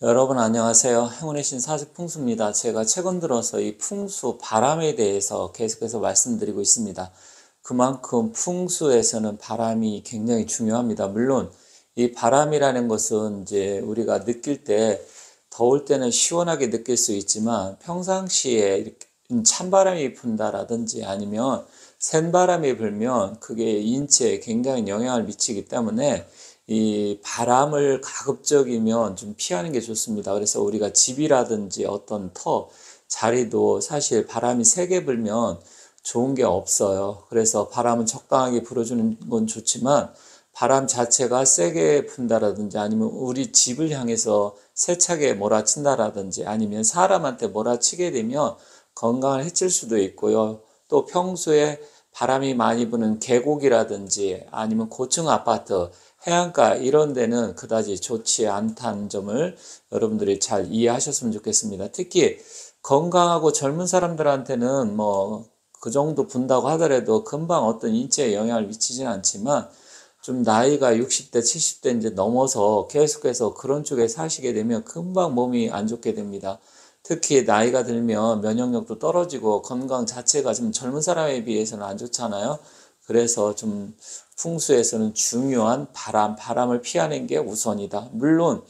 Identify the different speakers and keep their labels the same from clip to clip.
Speaker 1: 여러분 안녕하세요. 행운의 신 사주풍수입니다. 제가 최근 들어서 이 풍수, 바람에 대해서 계속해서 말씀드리고 있습니다. 그만큼 풍수에서는 바람이 굉장히 중요합니다. 물론 이 바람이라는 것은 이제 우리가 느낄 때 더울 때는 시원하게 느낄 수 있지만 평상시에 이렇게 찬바람이 분다라든지 아니면 센 바람이 불면 그게 인체에 굉장히 영향을 미치기 때문에 이 바람을 가급적이면 좀 피하는 게 좋습니다. 그래서 우리가 집이라든지 어떤 자리도 사실 바람이 세게 불면 좋은 게 없어요. 그래서 바람은 적당하게 불어주는 건 좋지만 바람 자체가 세게 분다라든지 아니면 우리 집을 향해서 세차게 몰아친다라든지 아니면 사람한테 몰아치게 되면 건강을 해칠 수도 있고요. 또 평소에 바람이 많이 부는 계곡이라든지 아니면 고층 아파트, 해안가 이런 데는 그다지 좋지 않다는 점을 여러분들이 잘 이해하셨으면 좋겠습니다. 특히 건강하고 젊은 사람들한테는 뭐 그 정도 분다고 하더라도 금방 어떤 인체에 영향을 미치지는 않지만 좀 나이가 60대, 70대 이제 넘어서 계속해서 그런 쪽에 사시게 되면 금방 몸이 안 좋게 됩니다. 특히 나이가 들면 면역력도 떨어지고 건강 자체가 좀 젊은 사람에 비해서는 안 좋잖아요. 그래서 좀 풍수에서는 중요한 바람을 피하는 게 우선이다. 물론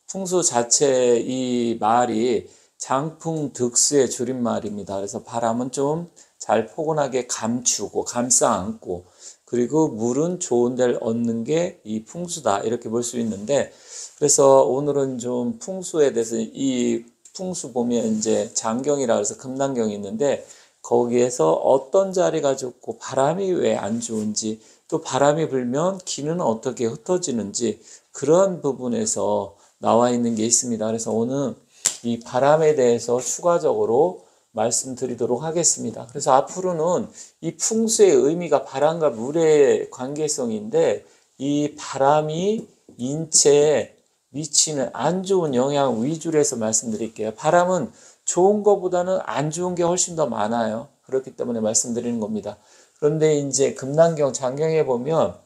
Speaker 1: 풍수 자체 이 말이 장풍 득수의 줄임말입니다. 그래서 바람은 좀 잘 포근하게 감추고 감싸 안고 그리고 물은 좋은 데를 얻는 게 이 풍수다 이렇게 볼 수 있는데 그래서 오늘은 좀 풍수에 대해서 이 풍수 보면 이제 장경이라 해서 금난경이 있는데 거기에서 어떤 자리가 좋고 바람이 왜 안 좋은지 또 바람이 불면 기는 어떻게 흩어지는지 그런 부분에서 나와 있는 게 있습니다. 그래서 오늘 이 바람에 대해서 추가적으로 말씀드리도록 하겠습니다. 그래서 앞으로는 이 풍수의 의미가 바람과 물의 관계성인데 이 바람이 인체에 미치는 안 좋은 영향 위주로 해서 말씀드릴게요. 바람은 좋은 것보다는 안 좋은 게 훨씬 더 많아요. 그렇기 때문에 말씀드리는 겁니다. 그런데 이제 금난경, 장경에 보면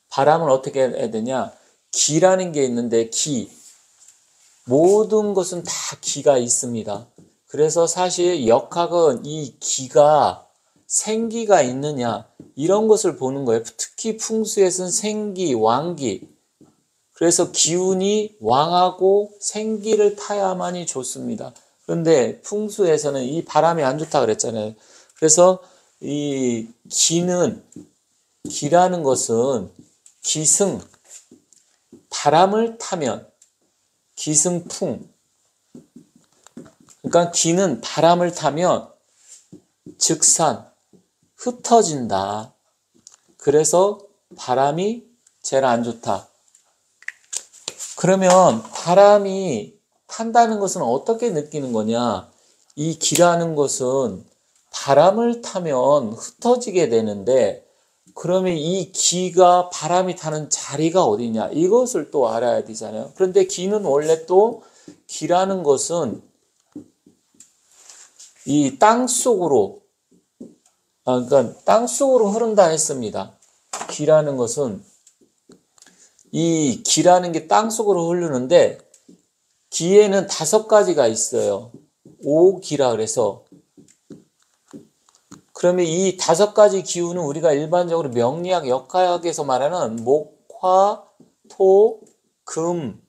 Speaker 1: 바람은 어떻게 해야 되냐? 기라는 게 있는데 모든 것은 다 기가 있습니다. 그래서 사실 역학은 이 기가 생기가 있느냐 이런 것을 보는 거예요. 특히 풍수에서는 생기, 왕기 그래서 기운이 왕하고 생기를 타야만이 좋습니다. 그런데 풍수에서는 이 바람이 안 좋다 그랬잖아요. 그래서 이 기라는 것은 기승, 바람을 타면 기승풍. 그러니까 기는 바람을 타면 즉산, 흩어진다. 그래서 바람이 제일 안 좋다. 그러면 바람이 탄다는 것은 어떻게 느끼는 거냐? 이 기라는 것은 바람을 타면 흩어지게 되는데 그러면 이 기가 바람이 타는 자리가 어디냐? 이것을 또 알아야 되잖아요. 그런데 기는 원래 또 기라는 것은 이 땅속으로 그러니까 땅속으로 흐른다 했습니다. 기라는 것은 이 기라는 게 땅속으로 흐르는데 기에는 5가지가 있어요. 오기라 그래서 그러면 이 5가지 기운은 우리가 일반적으로 명리학, 역학에서 말하는 목, 화, 토, 금,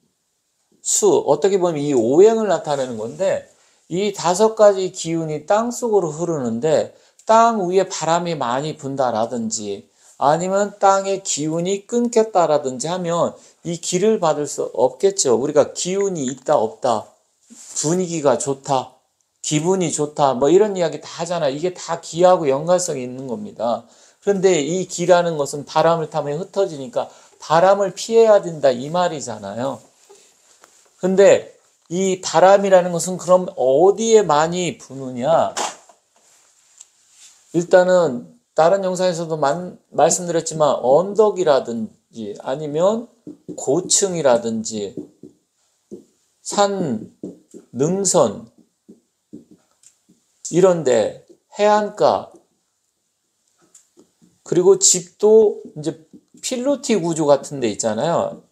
Speaker 1: 수 어떻게 보면 이 오행을 나타내는 건데 이 5가지 기운이 땅속으로 흐르는데 땅 위에 바람이 많이 분다라든지 아니면 땅의 기운이 끊겼다라든지 하면 이 기를 받을 수 없겠죠. 우리가 기운이 있다 없다 분위기가 좋다 기분이 좋다 뭐 이런 이야기 다 하잖아요. 이게 다 기하고 연관성이 있는 겁니다. 그런데 이 기라는 것은 바람을 타면 흩어지니까 바람을 피해야 된다 이 말이잖아요. 근데 이 바람이라는 것은 그럼 어디에 많이 부느냐? 일단은 다른 영상에서도 말씀드렸지만 언덕이라든지 아니면 고층이라든지 산, 능선 이런데 해안가 그리고 집도 이제 필로티 구조 같은 데 있잖아요.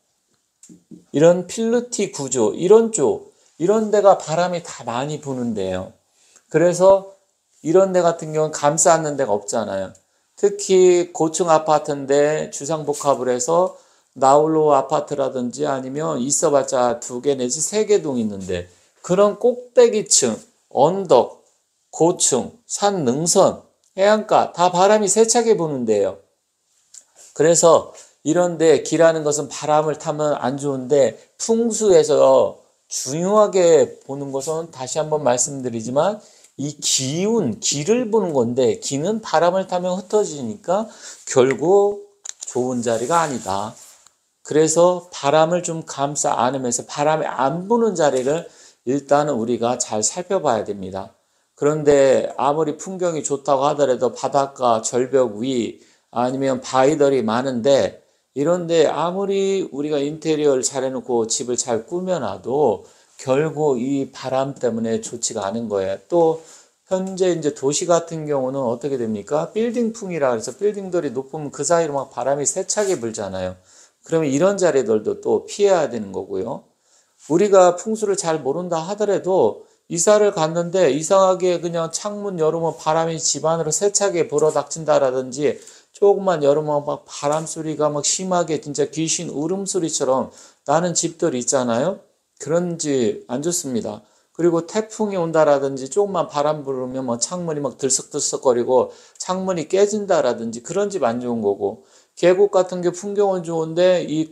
Speaker 1: 이런 필루티 구조, 이런 데가 바람이 다 많이 부는데요. 그래서 이런 데 같은 경우는 감싸는 데가 없잖아요. 특히 고층 아파트인데 주상복합을 해서 나홀로 아파트라든지 아니면 있어봤자 2개 내지 3개 동 있는데 그런 꼭대기층, 언덕, 고층, 산 능선, 해안가 다 바람이 세차게 부는데요. 그래서 이런데 기라는 것은 바람을 타면 안 좋은데 풍수에서 중요하게 보는 것은 다시 한번 말씀드리지만 이 기를 보는 건데 기는 바람을 타면 흩어지니까 결국 좋은 자리가 아니다. 그래서 바람을 좀 감싸 안으면서 바람이 안 부는 자리를 일단은 우리가 잘 살펴봐야 됩니다. 그런데 아무리 풍경이 좋다고 하더라도 바닷가 절벽 위 아니면 바위들이 많은데 이런데 아무리 우리가 인테리어를 잘 해놓고 집을 잘 꾸며놔도 결국 이 바람 때문에 좋지가 않은 거예요. 또 현재 이제 도시 같은 경우는 어떻게 됩니까? 빌딩풍이라 해서 빌딩들이 높으면 그 사이로 막 바람이 세차게 불잖아요. 그러면 이런 자리들도 또 피해야 되는 거고요. 우리가 풍수를 잘 모른다 하더라도 이사를 갔는데 이상하게 그냥 창문 열으면 바람이 집 안으로 세차게 불어닥친다라든지 조금만 열으면 막 바람 소리가 막 심하게 진짜 귀신 울음소리처럼 나는 집들이 있잖아요. 그런지 안 좋습니다. 그리고 태풍이 온다라든지 조금만 바람 불으면 뭐 창문이 막 들썩들썩거리고 창문이 깨진다라든지 그런 집 안 좋은 거고 계곡 같은 게 풍경은 좋은데 이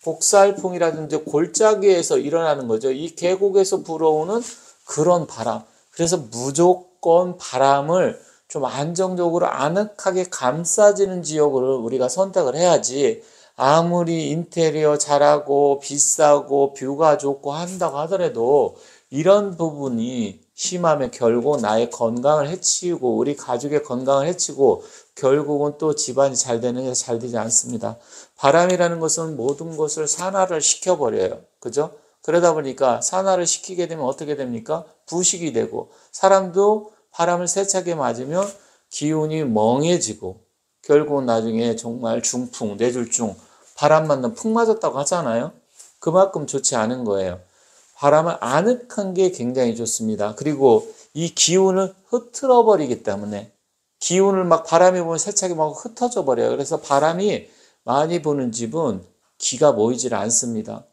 Speaker 1: 곡살풍이라든지 골짜기에서 일어나는 거죠. 이 계곡에서 불어오는 그런 바람. 그래서 무조건 바람을 좀 안정적으로 아늑하게 감싸지는 지역을 우리가 선택을 해야지 아무리 인테리어 잘하고 비싸고 뷰가 좋고 한다고 하더라도 이런 부분이 심하면 결국 나의 건강을 해치고 우리 가족의 건강을 해치고 결국은 또 집안이 잘 되느냐 잘 되지 않습니다. 바람이라는 것은 모든 것을 산화를 시켜버려요. 그죠? 그러다 보니까 산화를 시키게 되면 어떻게 됩니까? 부식이 되고 사람도 바람을 세차게 맞으면 기운이 멍해지고 결국은 나중에 정말 중풍, 뇌졸중, 바람 맞는 풍 맞았다고 하잖아요. 그만큼 좋지 않은 거예요. 바람을 아늑한 게 굉장히 좋습니다. 그리고 이 기운을 흐트러 버리기 때문에 기운을 막 바람이 부면 세차게 막 흩어져 버려요. 그래서 바람이 많이 부는 집은 기가 모이질 않습니다.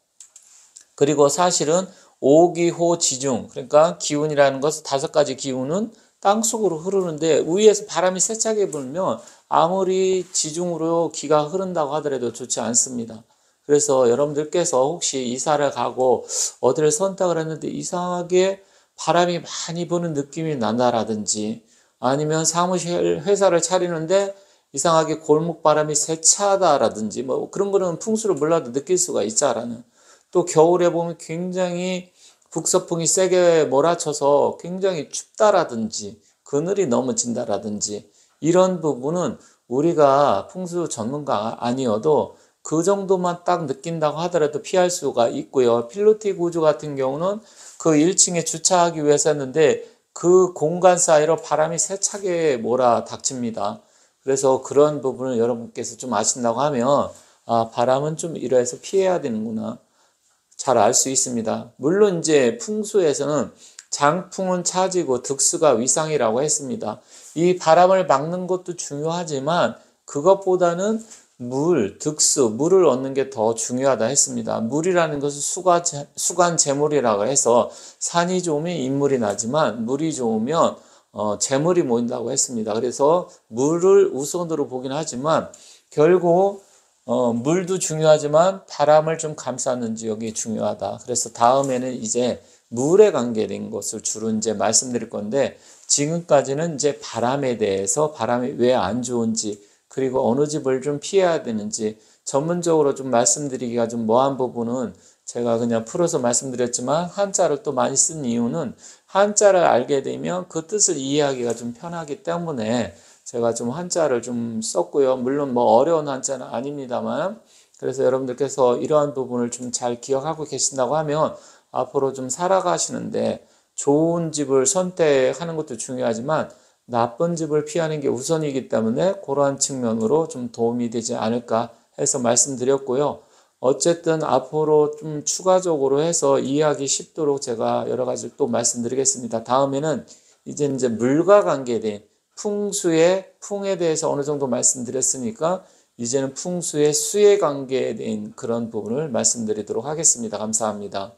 Speaker 1: 그리고 사실은 오기호지중 그러니까 기운이라는 것은 5가지 기운은 땅속으로 흐르는데 위에서 바람이 세차게 불면 아무리 지중으로 기가 흐른다고 하더라도 좋지 않습니다. 그래서 여러분들께서 혹시 이사를 가고 어디를 선택을 했는데 이상하게 바람이 많이 부는 느낌이 난다라든지 아니면 사무실 회사를 차리는데 이상하게 골목바람이 세차다라든지 뭐 그런 거는 풍수를 몰라도 느낄 수가 있잖아요. 또 겨울에 보면 굉장히 북서풍이 세게 몰아쳐서 굉장히 춥다라든지 그늘이 너무 진다라든지 이런 부분은 우리가 풍수 전문가 아니어도 그 정도만 딱 느낀다고 하더라도 피할 수가 있고요. 필로티 구조 같은 경우는 그 1층에 주차하기 위해서 했는데 그 공간 사이로 바람이 세차게 몰아닥칩니다. 그래서 그런 부분을 여러분께서 좀 아신다고 하면 아, 바람은 좀 이래서 피해야 되는구나. 잘 알 수 있습니다. 물론 이제 풍수에서는 장풍은 차지고 득수가 위상이라고 했습니다. 이 바람을 막는 것도 중요하지만 그것보다는 물을 얻는 게 더 중요하다 했습니다. 물이라는 것은 수간 재물이라고 해서 산이 좋으면 인물이 나지만 물이 좋으면 재물이 모인다고 했습니다. 그래서 물을 우선으로 보긴 하지만 결국 물도 중요하지만 바람을 좀 감싸는 지역이 중요하다. 그래서 다음에는 이제 물에 관계된 것을 주로 이제 말씀드릴 건데 지금까지는 이제 바람에 대해서 바람이 왜 안 좋은지 그리고 어느 집을 좀 피해야 되는지 전문적으로 좀 말씀드리기가 좀 뭐한 부분은 제가 그냥 풀어서 말씀드렸지만 한자를 또 많이 쓴 이유는 한자를 알게 되면 그 뜻을 이해하기가 좀 편하기 때문에 제가 좀 한자를 좀 썼고요. 물론 뭐 어려운 한자는 아닙니다만 그래서 여러분들께서 이러한 부분을 좀 잘 기억하고 계신다고 하면 앞으로 좀 살아가시는데 좋은 집을 선택하는 것도 중요하지만 나쁜 집을 피하는 게 우선이기 때문에 그러한 측면으로 좀 도움이 되지 않을까 해서 말씀드렸고요. 어쨌든 앞으로 좀 추가적으로 해서 이해하기 쉽도록 제가 여러 가지 또 말씀드리겠습니다. 다음에는 이제 물과 관계된 풍수의 풍에 대해서 어느 정도 말씀드렸으니까 이제는 풍수의 수에 관계된 그런 부분을 말씀드리도록 하겠습니다. 감사합니다.